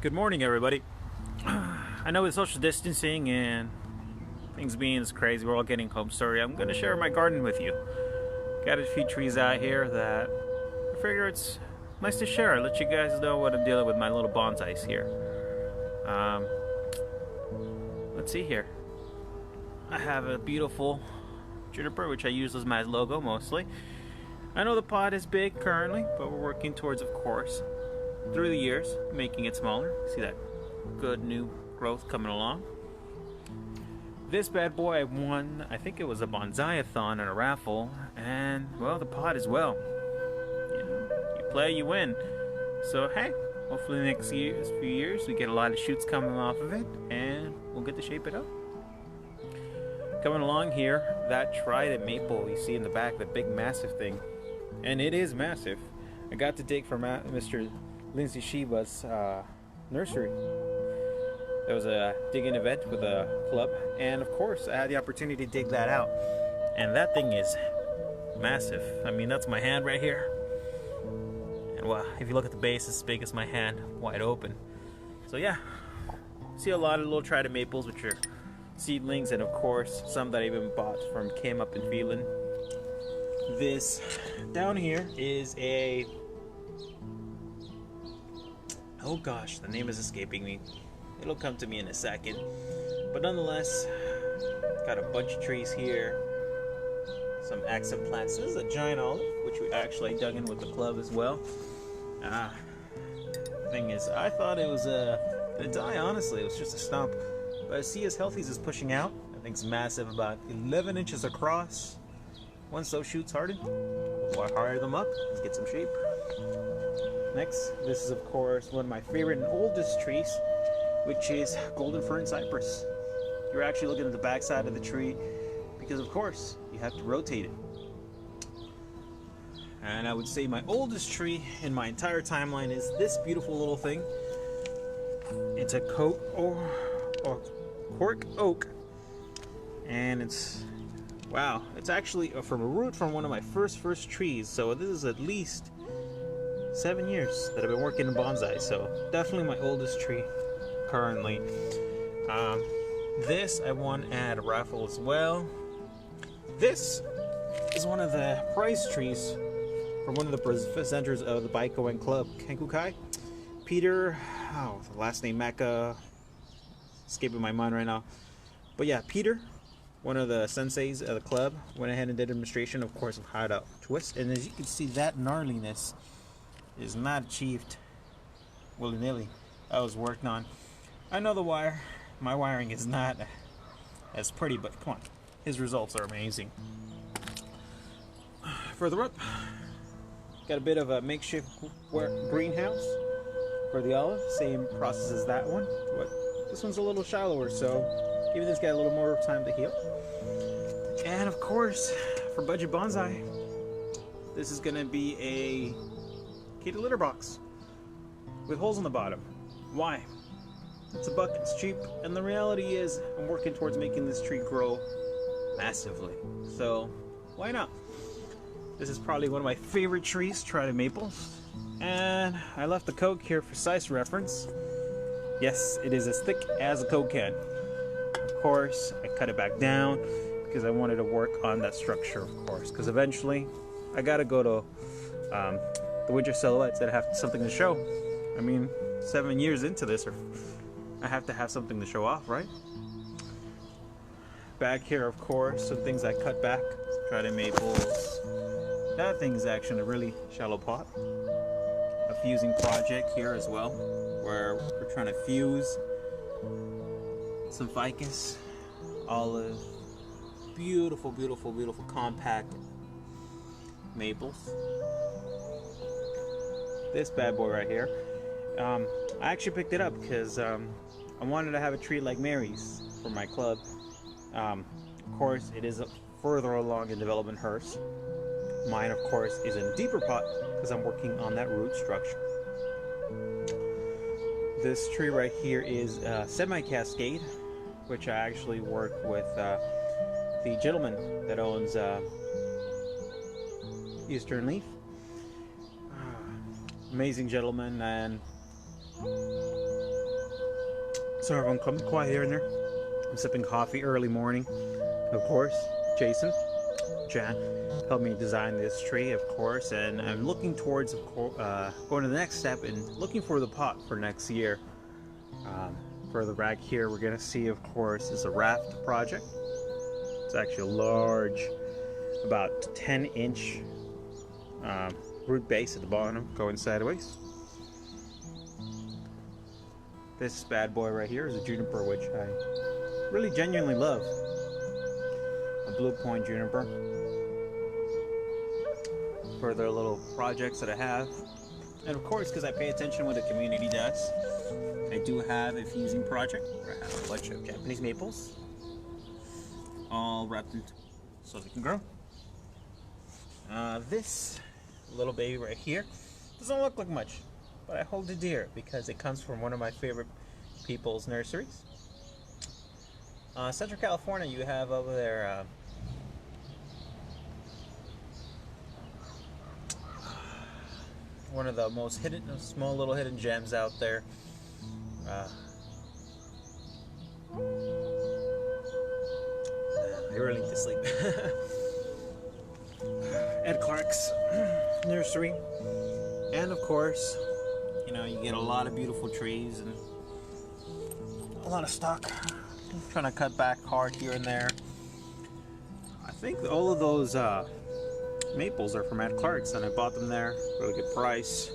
Good morning, everybody. I know with social distancing and things being crazy, we're all getting home. Sorry, I'm going to share my garden with you. Got a few trees out here that I figure it's nice to share. Let you guys know what I'm dealing with my little bonsais here. Let's see here. I have a beautiful juniper, which I use as my logo mostly. I know the pot is big currently, but we're working towards, of course, through the years, making it smaller. See that good new growth coming along. This bad boy I won, I think it was a bonsai-a-thon and a raffle, and well, the pot as well. You play, you win. So hey, hopefully the next few years we get a lot of shoots coming off of it, and we'll get to shape it up. Coming along here, that trident maple you see in the back, the big massive thing, and it is massive. I got to dig from Mr. Lindsay Shiba's nursery. There was a digging event with a club, and of course I had the opportunity to dig that out, and that thing is massive. I mean, that's my hand right here, and wow, if you look at the base, it's as big as my hand, wide open. So yeah, see a lot of little trident maples, which are seedlings, and of course some that I even bought from Kim up in Phelan. This down here is a, oh gosh, the name is escaping me. It'll come to me in a second. But nonetheless, got a bunch of trees here. Some accent plants. This is a giant olive, which we actually dug in with the club as well. Thing is, I thought it was gonna die, honestly. It was just a stump. But I see as healthy as it's pushing out. I think it's massive, about 11 inches across. Once those shoots harden, we'll hire them up. Let's get some shape. Next, this is of course one of my favorite and oldest trees, which is golden fern cypress. You're actually looking at the back side of the tree because of course you have to rotate it. And I would say my oldest tree in my entire timeline is this beautiful little thing. It's a cork oak, and it's, wow, it's actually from a root from one of my first trees. So this is at least 7 years that I've been working in bonsai, so definitely my oldest tree currently. This I won at a raffle as well. This is one of the prize trees from one of the presenters of the Baikoen Club, Kenkukai. Peter, the last name Maka, escaping my mind right now. But yeah, Peter, one of the senseis of the club, went ahead and did a demonstration, of course, of how to twist. And as you can see, that gnarliness is not achieved willy-nilly. That was worked on. I know the wire, my wiring is not as pretty, but come on, his results are amazing. Further up, got a bit of a makeshift greenhouse for the olive. Same process as that one, but this one's a little shallower, so giving this guy a little more time to heal. And of course, for budget bonsai, this is gonna be a kitty litter box with holes in the bottom. Why? It's $1, it's cheap, and the reality is I'm working towards making this tree grow massively. So why not? This is probably one of my favorite trees, trident maples. And I left the Coke here for size reference. Yes, it is as thick as a Coke can. Of course, I cut it back down because I wanted to work on that structure, of course, because eventually I gotta go to the winter silhouettes that have something to show. I mean, 7 years into this, I have to have something to show off, right? Back here, of course, some things I cut back. Trident maples. That thing is actually a really shallow pot. A fusing project here as well, where we're trying to fuse some ficus, olive, beautiful, beautiful, beautiful compact maples. This bad boy right here, I actually picked it up because I wanted to have a tree like Mary's for my club. Of course, it is further along in development hers. Mine, of course, is in a deeper pot because I'm working on that root structure. This tree right here is semi-cascade, which I actually worked with the gentleman that owns Eastern Leaf. Amazing gentleman, and So everyone, come quiet here and there. I'm sipping coffee early morning. Of course, Jason, Jan, helped me design this tree, of course, and I'm looking towards, going to the next step and looking for the pot for next year. Further back here, we're gonna see, of course, is a raft project. It's actually a large, about 10-inch root base at the bottom, going sideways. This bad boy right here is a juniper, which I really genuinely love. A blue point juniper. Further little projects that I have. And of course, because I pay attention what the community does, I do have a fusing project where I have a bunch of Japanese maples all wrapped in so they can grow. This little baby right here doesn't look like much, but I hold it dear because it comes from one of my favorite people's nurseries. Central California, you have over there one of the most hidden, small little hidden gems out there. I really need to sleep. Ed Clark's nursery, and of course, you know, you get a lot of beautiful trees and a lot of stock. I'm trying to cut back hard here and there. I think all of those maples are from Ed Clark's, and I bought them there, really good price.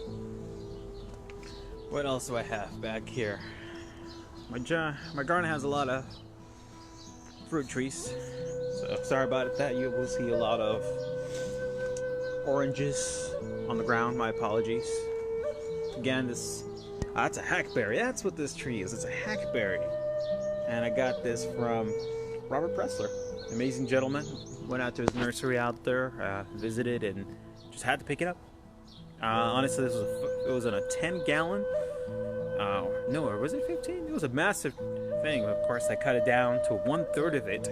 What else do I have back here? My garden has a lot of fruit trees, so sorry about that. You will see a lot of oranges on the ground. My apologies. Again, that's a hackberry. That's what this tree is. It's a hackberry, and I got this from Robert Pressler, amazing gentleman. Went out to his nursery out there, visited, and just had to pick it up. Honestly, it was in a 10-gallon. No, or was it 15? It was a massive thing. Of course, I cut it down to 1/3 of it.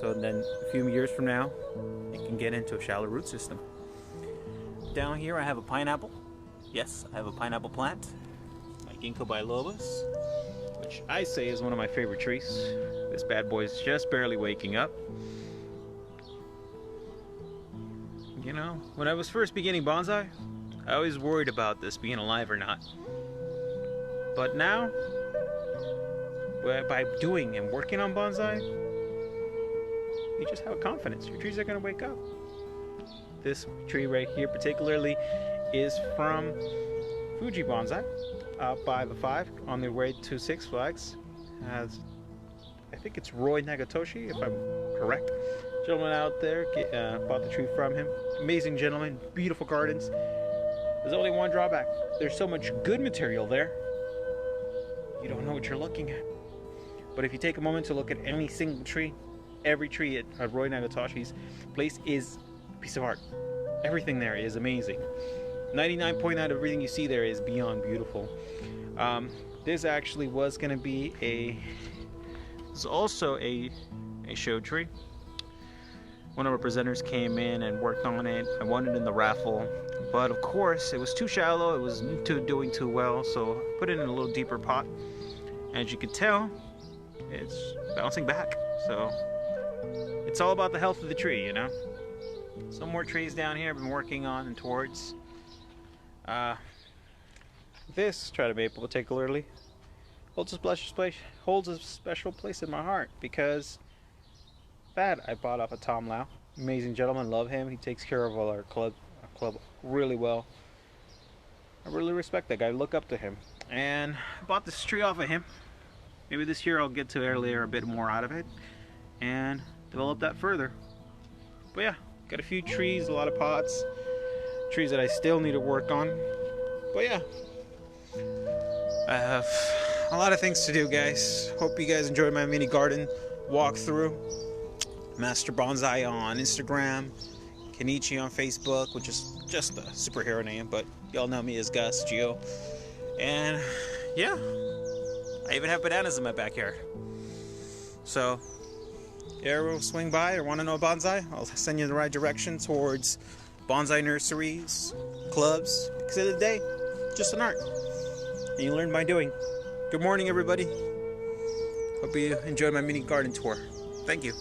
So then, a few years from now, it can get into a shallow root system. Down here, I have a pineapple. Yes, I have a pineapple plant, my Ginkgo bilobus, which I say is one of my favorite trees. This bad boy is just barely waking up. You know, when I was first beginning bonsai, I always worried about this being alive or not. But now, by doing and working on bonsai, you just have a confidence. Your trees are going to wake up. This tree right here particularly is from Fuji Bonsai, up by the 5 on their way to Six Flags. I think it's Roy Nagatoshi, if I'm correct. Gentleman out there, bought the tree from him. Amazing gentleman, beautiful gardens. There's only one drawback. There's so much good material there, you don't know what you're looking at. But if you take a moment to look at any single tree, every tree at Roy Nagatoshi's place is a piece of art. Everything there is amazing. 99.9% of everything you see there is beyond beautiful. This actually was going to be also a show tree. One of our presenters came in and worked on it. I won it in the raffle, but of course it was too shallow. It was doing too well, so I put it in a little deeper pot. As you can tell, it's bouncing back. So it's all about the health of the tree, you know. Some more trees down here I've been working on and towards. This try to maple particularly holds a special place in my heart because that I bought off of Tom Lau. Amazing gentleman, love him. He takes care of all our club really well. I really respect that guy, look up to him. And I bought this tree off of him. Maybe this year I'll get to layer a bit more out of it and develop that further. But yeah, got a few trees, a lot of pots, trees that I still need to work on. But yeah, I have a lot of things to do, guys. Hope you guys enjoyed my mini garden walkthrough. Master Bonsai on Instagram, Kenichi on Facebook, which is just a superhero name, but y'all know me as Gus Gio. And yeah, I even have bananas in my backyard. So, if you ever swing by or want to know bonsai, I'll send you in the right direction towards bonsai nurseries, clubs, because at the end of the day, just an art. And you learn by doing. Good morning, everybody. Hope you enjoyed my mini garden tour. Thank you.